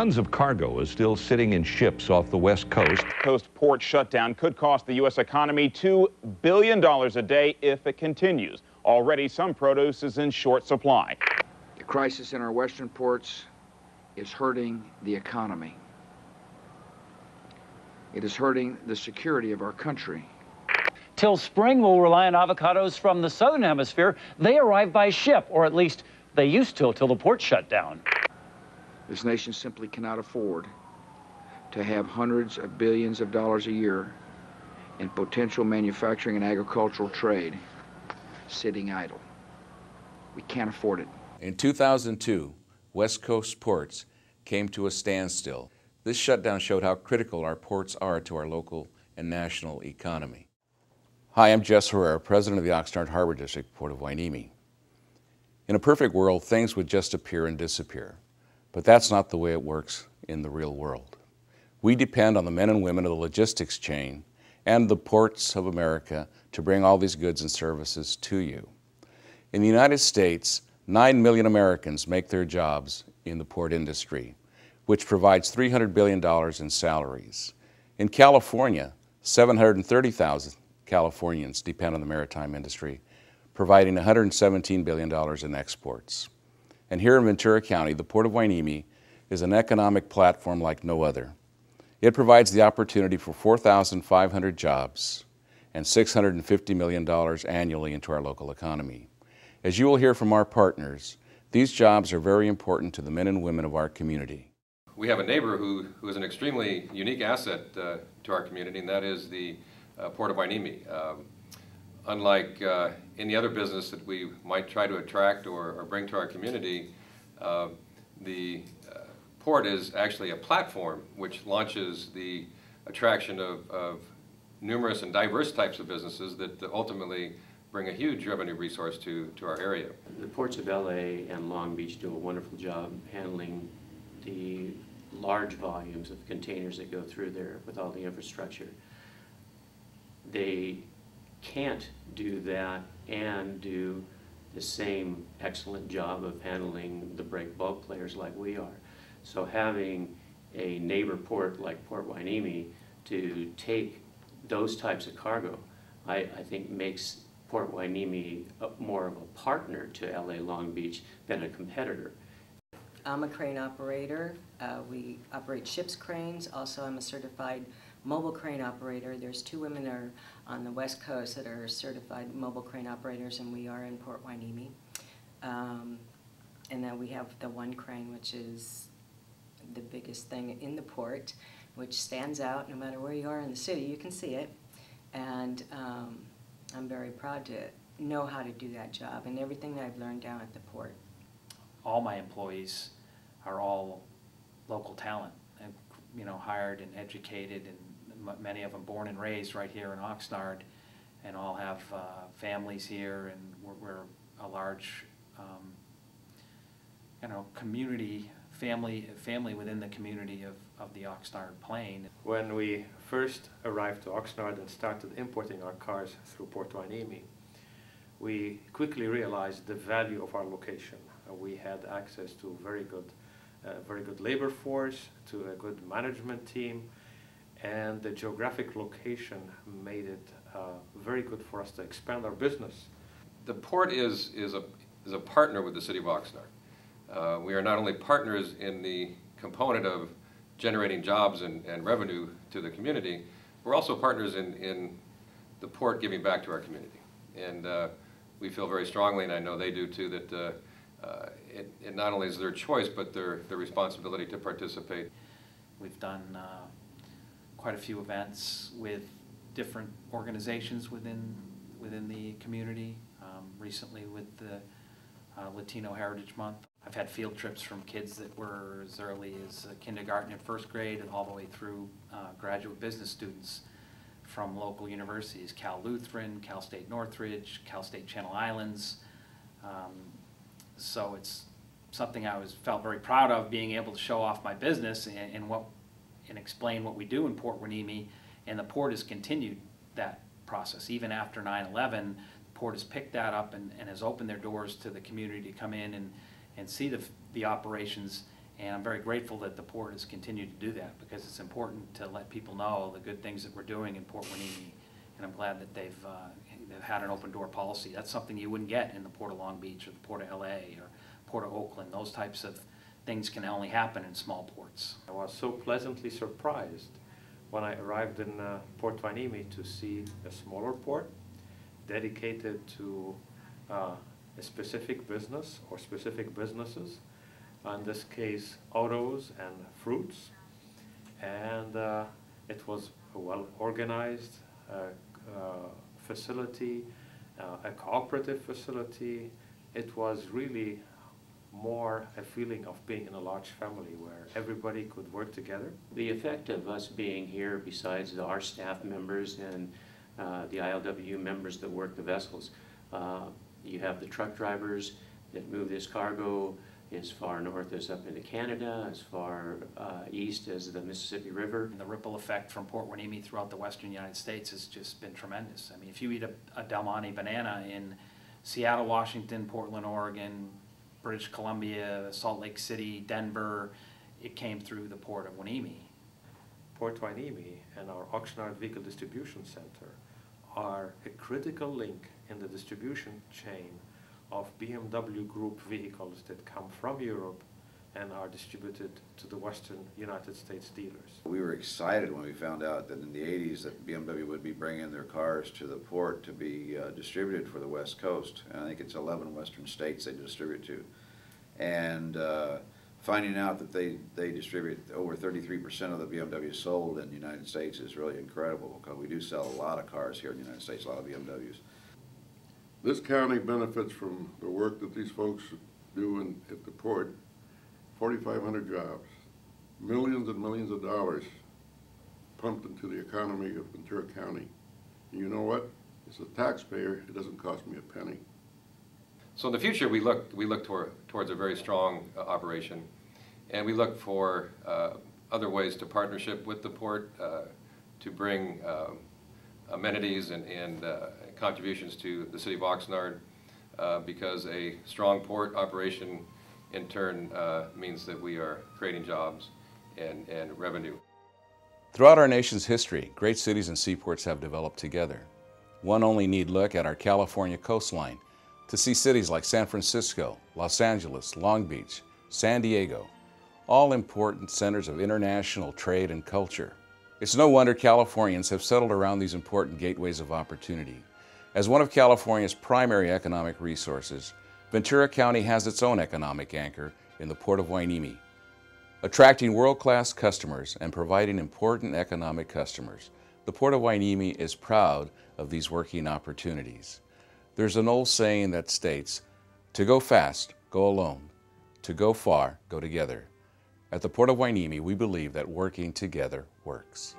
Tons of cargo is still sitting in ships off the West Coast. Coast port shutdown could cost the U.S. economy $2 billion a day if it continues. Already, some produce is in short supply. The crisis in our western ports is hurting the economy. It is hurting the security of our country. Till spring, we'll rely on avocados from the southern hemisphere. They arrive by ship, or at least they used to till the port shut down. This nation simply cannot afford to have hundreds of billions of dollars a year in potential manufacturing and agricultural trade sitting idle. We can't afford it. In 2002, West Coast ports came to a standstill. This shutdown showed how critical our ports are to our local and national economy. Hi, I'm Jess Herrera, President of the Oxnard Harbor District, Port of Hueneme. In a perfect world, things would just appear and disappear. But that's not the way it works in the real world. We depend on the men and women of the logistics chain and the ports of America to bring all these goods and services to you. In the United States, 9 million Americans make their jobs in the port industry, which provides $300 billion in salaries. In California, 730,000 Californians depend on the maritime industry, providing $117 billion in exports. And here in Ventura County, the Port of Hueneme is an economic platform like no other. It provides the opportunity for 4,500 jobs and $650 million annually into our local economy. As you will hear from our partners, these jobs are very important to the men and women of our community. We have a neighbor who is an extremely unique asset to our community, and that is the Port of Hueneme. Unlike any other business that we might try to attract or bring to our community, the port is actually a platform which launches the attraction of numerous and diverse types of businesses that ultimately bring a huge revenue resource to our area. The ports of LA and Long Beach do a wonderful job handling the large volumes of containers that go through there with all the infrastructure. They can't do that and do the same excellent job of handling the break bulk players like we are. So having a neighbor port like Port Hueneme to take those types of cargo, I think makes Port Hueneme more of a partner to LA Long Beach than a competitor. I'm a crane operator. We operate ships cranes. Also, I'm a certified mobile crane operator. There's 2 women that are on the West Coast that are certified mobile crane operators, and we are in Port Hueneme. And then we have the one crane, which is the biggest thing in the port, which stands out no matter where you are in the city. You can see it. And I'm very proud to know how to do that job and everything that I've learned down at the port. All my employees are all local talent, and, hired and educated, and many of them born and raised right here in Oxnard, and all have families here, and we're a large, community, family within the community of the Oxnard Plain. When we first arrived to Oxnard and started importing our cars through Port Hueneme, we quickly realized the value of our location. We had access to very good labor force, to a good management team, and the geographic location made it very good for us to expand our business. The port is a partner with the city of Oxnard. We are not only partners in the component of generating jobs and revenue to the community, we're also partners in the port giving back to our community. And we feel very strongly, and I know they do too, that it not only is their choice, but their responsibility to participate. We've done quite a few events with different organizations within the community, recently with the Latino Heritage Month. I've had field trips from kids that were as early as kindergarten and first grade and all the way through graduate business students from local universities, Cal Lutheran, Cal State Northridge, Cal State Channel Islands. So it's something I felt very proud of, being able to show off my business and explain what we do in Port Hueneme, and the port has continued that process. Even after 9/11, the port has picked that up and has opened their doors to the community to come in and see the operations And I'm very grateful that the port has continued to do that, because it's important to let people know the good things that we're doing in Port Hueneme. And I'm glad that they've had an open door policy. That's something you wouldn't get in the Port of Long Beach or the Port of LA or Port of Oakland. Those types of things can only happen in small ports. I was so pleasantly surprised when I arrived in Port Hueneme to see a smaller port dedicated to a specific business or specific businesses, in this case autos and fruits, and it was a well-organized facility, a cooperative facility. It was really more a feeling of being in a large family where everybody could work together. The effect of us being here, besides our staff members and the ILWU members that work the vessels, you have the truck drivers that move this cargo as far north as up into Canada, as far east as the Mississippi River. And the ripple effect from Port Hueneme throughout the western United States has just been tremendous. I mean, if you eat a Del Monte banana in Seattle, Washington, Portland, Oregon, British Columbia, Salt Lake City, Denver, it came through the Port of Hueneme. Port Hueneme and our Oxnard Vehicle Distribution Center are a critical link in the distribution chain of BMW Group vehicles that come from Europe and are distributed to the western United States dealers. We were excited when we found out that in the 80s that BMW would be bringing their cars to the port to be distributed for the West Coast. And I think it's 11 western states they distribute to. And finding out that they distribute over 33% of the BMW sold in the United States is really incredible, because we do sell a lot of cars here in the United States, a lot of BMWs. This county benefits from the work that these folks do at the port. 4,500 jobs, millions and millions of dollars pumped into the economy of Ventura County. And you know what? As a taxpayer, it doesn't cost me a penny. So in the future, we look towards a very strong operation, and we look for other ways to partnership with the port to bring amenities and contributions to the city of Oxnard, because a strong port operation in turn means that we are creating jobs and revenue. Throughout our nation's history, great cities and seaports have developed together. One only need look at our California coastline to see cities like San Francisco, Los Angeles, Long Beach, San Diego, all important centers of international trade and culture. It's no wonder Californians have settled around these important gateways of opportunity. As one of California's primary economic resources, Ventura County has its own economic anchor in the Port of Hueneme. Attracting world-class customers and providing important economic customers, the Port of Hueneme is proud of these working opportunities. There's an old saying that states, "To go fast, go alone. To go far, go together." At the Port of Hueneme, we believe that working together works.